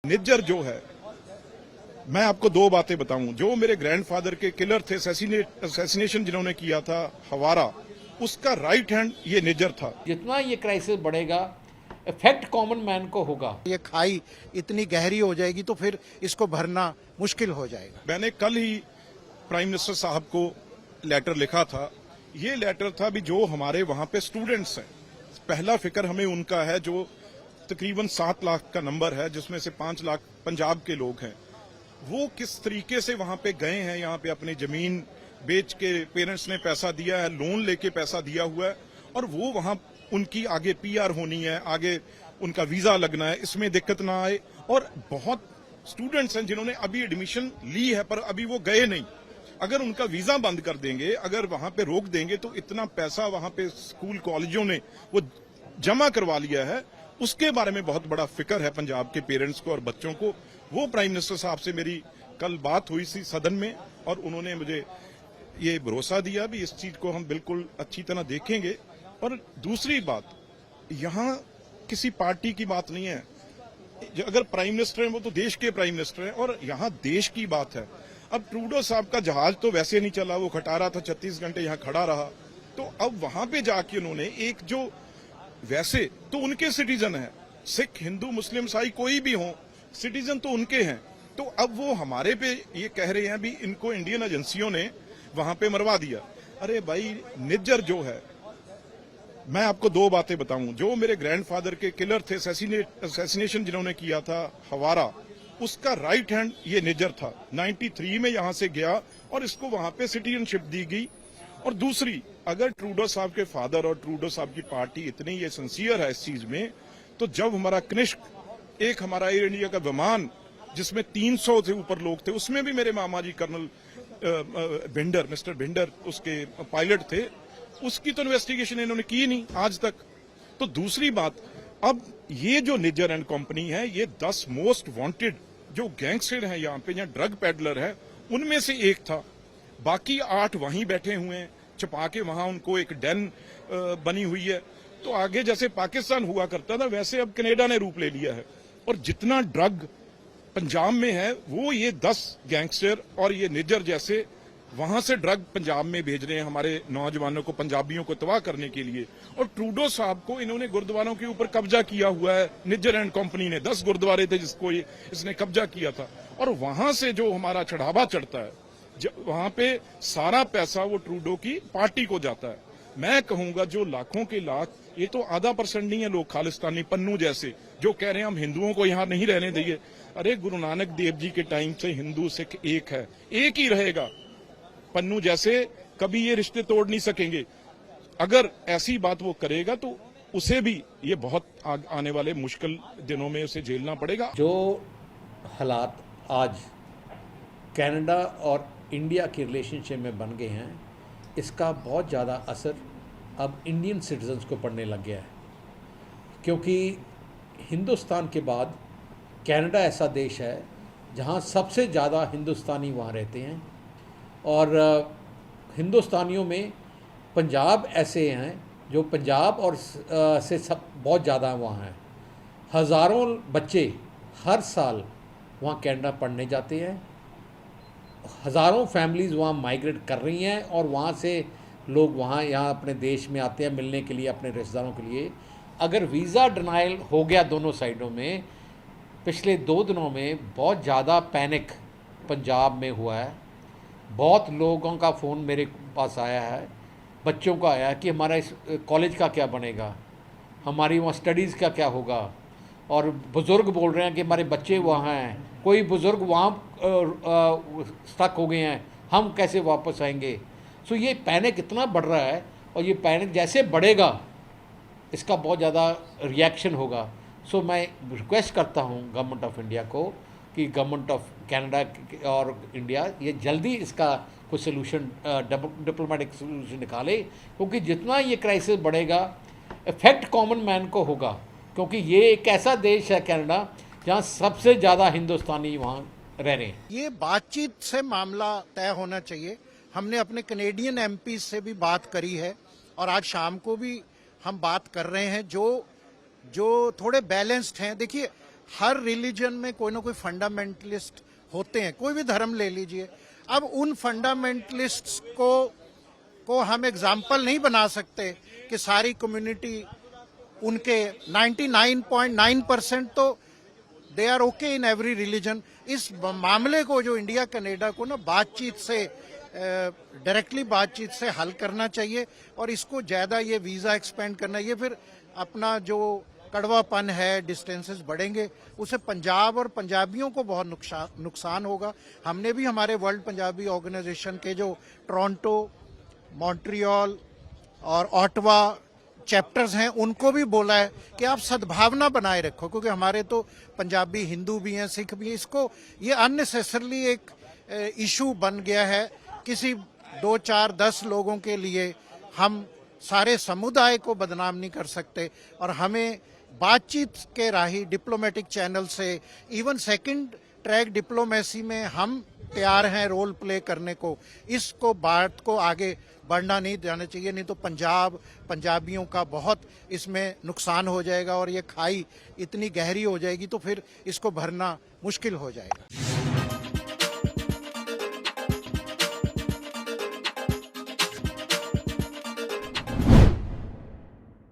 निज्जर जो है, मैं आपको दो बातें बताऊं। जो मेरे ग्रैंडफादर के किलर थे, असैसिनेशन जिन्होंने किया था हवारा, उसका राइट हैंड ये निज्जर था। जितना ये क्राइसिस बढ़ेगा, इफेक्ट कॉमन मैन को होगा। ये खाई इतनी गहरी हो जाएगी तो फिर इसको भरना मुश्किल हो जाएगा। मैंने कल ही प्राइम मिनिस्टर साहब को लेटर लिखा था। ये लेटर था भी जो हमारे वहां पे स्टूडेंट्स हैं, पहला फिक्र हमें उनका है, जो तकरीबन 7 लाख का नंबर है, जिसमें से 5 लाख पंजाब के लोग हैं। वो किस तरीके से वहां पे गए हैं, यहाँ पे अपनी जमीन बेच के पेरेंट्स ने पैसा दिया है, लोन लेके पैसा दिया हुआ है, और वो वहां उनकी आगे पीआर होनी है, आगे उनका वीजा लगना है, इसमें दिक्कत ना आए। और बहुत स्टूडेंट्स हैं जिन्होंने अभी एडमिशन ली है पर अभी वो गए नहीं। अगर उनका वीजा बंद कर देंगे, अगर वहां पे रोक देंगे, तो इतना पैसा वहां पे स्कूल कॉलेजों ने वो जमा करवा लिया है, उसके बारे में बहुत बड़ा फिक्र है पंजाब के पेरेंट्स को और बच्चों को। वो प्राइम मिनिस्टर साहब से मेरी कल बात हुई थी सदन में, और उन्होंने मुझे ये भरोसा दिया भी इस चीज को हम बिल्कुल अच्छी तरह देखेंगे। और दूसरी बात, यहाँ किसी पार्टी की बात नहीं है। अगर प्राइम मिनिस्टर हैं वो तो देश के प्राइम मिनिस्टर हैं, और यहाँ देश की बात है। अब ट्रूडो साहब का जहाज तो वैसे नहीं चला, वो खटारा था, 36 घंटे यहाँ खड़ा रहा। तो अब वहां पे जाके उन्होंने एक जो, वैसे तो उनके सिटीजन है, सिख हिंदू मुस्लिम ईसाई कोई भी हो, सिटीजन तो उनके हैं। तो अब वो हमारे पे ये कह रहे हैं भी इनको इंडियन एजेंसियों ने वहां पे मरवा दिया। अरे भाई, निज्जर जो है, मैं आपको दो बातें बताऊं। जो मेरे ग्रैंडफादर के किलर थे, असैसिनेशन जिन्होंने किया था हवारा, उसका राइट हैंड ये निज्जर था। 93 में यहां से गया और इसको वहां पे सिटीजनशिप दी गई। और दूसरी, अगर ट्रूडो साहब के फादर और ट्रूडो साहब की पार्टी इतनी ये सिंसियर है इस चीज में, तो जब हमारा कनिष्क, एक हमारा एयर इंडिया का विमान जिसमें 300 से ऊपर लोग थे, उसमें भी मेरे मामा जी कर्नल भिंडर, मिस्टर भिंडर उसके पायलट थे, उसकी तो इन्वेस्टिगेशन इन्होंने की नहीं आज तक। तो दूसरी बात, अब ये जो निज्जर एंड कंपनी है, ये 10 मोस्ट वांटेड जो गैंगस्टर हैं यहाँ पे, यहाँ ड्रग पेडलर है, उनमें से एक था। बाकी 8 वहीं बैठे हुए हैं, छुपा के वहां उनको एक डेन बनी हुई है। तो आगे जैसे पाकिस्तान हुआ करता था, वैसे अब कनाडा ने रूप ले लिया है। और जितना ड्रग पंजाब में है, वो ये 10 गैंगस्टर और ये निज्जर जैसे वहां से ड्रग पंजाब में भेज रहे हैं, हमारे नौजवानों को, पंजाबियों को तबाह करने के लिए। और ट्रूडो साहब को इन्होंने गुरुद्वारों के ऊपर कब्जा किया हुआ है, निज्जर एंड कंपनी ने। 10 गुरुद्वारे थे जिसको इसने कब्जा किया था, और वहां से जो हमारा चढ़ावा चढ़ता है, वहां पे सारा पैसा वो ट्रूडो की पार्टी को जाता है। मैं कहूंगा जो लाखों के लाख, ये तो आधा % नहीं है लोग खालिस्तानी पन्नू जैसे, जो कह रहे हैं हम हिंदुओं को यहां नहीं रहने देंगे। अरे गुरु नानक देव जी के टाइम से हिंदू सिख एक है, एक ही रहेगा। पन्नू जैसे कभी ये रिश्ते तोड़ नहीं सकेंगे। अगर ऐसी बात वो करेगा तो उसे भी ये बहुत आने वाले मुश्किल दिनों में उसे झेलना पड़ेगा। जो हालात आज कनाडा और इंडिया के रिलेशनशिप में बन गए हैं, इसका बहुत ज़्यादा असर अब इंडियन सिटीजन्स को पड़ने लग गया है। क्योंकि हिंदुस्तान के बाद कनाडा ऐसा देश है जहाँ सबसे ज़्यादा हिंदुस्तानी वहाँ रहते हैं, और हिंदुस्तानियों में पंजाब ऐसे हैं जो पंजाब और से सब बहुत ज़्यादा वहाँ हैं। हज़ारों बच्चे हर साल वहाँ कनाडा पढ़ने जाते हैं। हज़ारों फैमिलीज़ वहाँ माइग्रेट कर रही हैं, और वहाँ से लोग वहाँ यहाँ अपने देश में आते हैं मिलने के लिए, अपने रिश्तेदारों के लिए। अगर वीज़ा डिनाइल हो गया दोनों साइडों में, पिछले 2 दिनों में बहुत ज़्यादा पैनिक पंजाब में हुआ है। बहुत लोगों का फ़ोन मेरे पास आया है, बच्चों का आया है कि हमारा इस कॉलेज का क्या बनेगा, हमारी वहाँ स्टडीज़ का क्या होगा। और बुज़ुर्ग बोल रहे हैं कि हमारे बच्चे वहाँ हैं, कोई बुज़ुर्ग वहाँ स्टक हो गए हैं, हम कैसे वापस आएंगे। सो ये पैनिक इतना बढ़ रहा है, और ये पैनिक जैसे बढ़ेगा इसका बहुत ज़्यादा रिएक्शन होगा। सो मैं रिक्वेस्ट करता हूँ गवर्नमेंट ऑफ इंडिया को कि गवर्नमेंट ऑफ कनाडा और इंडिया ये जल्दी इसका कुछ सोल्यूशन, डिप्लोमेटिक सोल्यूशन निकाले, क्योंकि जितना ये क्राइसिस बढ़ेगा, इफेक्ट कॉमन मैन को होगा। क्योंकि ये एक ऐसा देश है कनाडा जहाँ सबसे ज़्यादा हिंदुस्तानी वहाँ रह रहे हैं। ये बातचीत से मामला तय होना चाहिए। हमने अपने कनेडियन एमपी से भी बात करी है, और आज शाम को भी हम बात कर रहे हैं, जो थोड़े बैलेंस्ड हैं। देखिए, हर रिलीजन में कोई ना कोई फंडामेंटलिस्ट होते हैं, कोई भी धर्म ले लीजिए। अब उन फंडामेंटलिस्ट्स को हम एग्जाम्पल नहीं बना सकते कि सारी कम्युनिटी उनके 99.9% तो they are okay in every religion. इस मामले को जो इंडिया कनाडा को ना बातचीत से डायरेक्टली बातचीत से हल करना चाहिए और इसको ज़्यादा ये वीज़ा एक्सपेंड करना, ये फिर अपना जो कड़वापन है, डिस्टेंसेस बढ़ेंगे, उससे पंजाब और पंजाबियों को बहुत नुकसान होगा। हमने भी हमारे वर्ल्ड पंजाबी ऑर्गेनाइजेशन के जो टोरंटो, मॉन्ट्रियल और ऑटवा चैप्टर्स हैं उनको भी बोला है कि आप सद्भावना बनाए रखो, क्योंकि हमारे तो पंजाबी हिंदू भी हैं, सिख भी हैं। इसको ये अननेसेसरली एक इशू बन गया है किसी 2, 4, 10 लोगों के लिए। हम सारे समुदाय को बदनाम नहीं कर सकते और हमें बातचीत के राही डिप्लोमेटिक चैनल से, इवन सेकंड ट्रैक डिप्लोमेसी में हम तैयार हैं रोल प्ले करने को। इसको बात को आगे बढ़ना नहीं जाना चाहिए, नहीं तो पंजाबियों का बहुत इसमें नुकसान हो जाएगा और ये खाई इतनी गहरी हो जाएगी तो फिर इसको भरना मुश्किल हो जाएगा।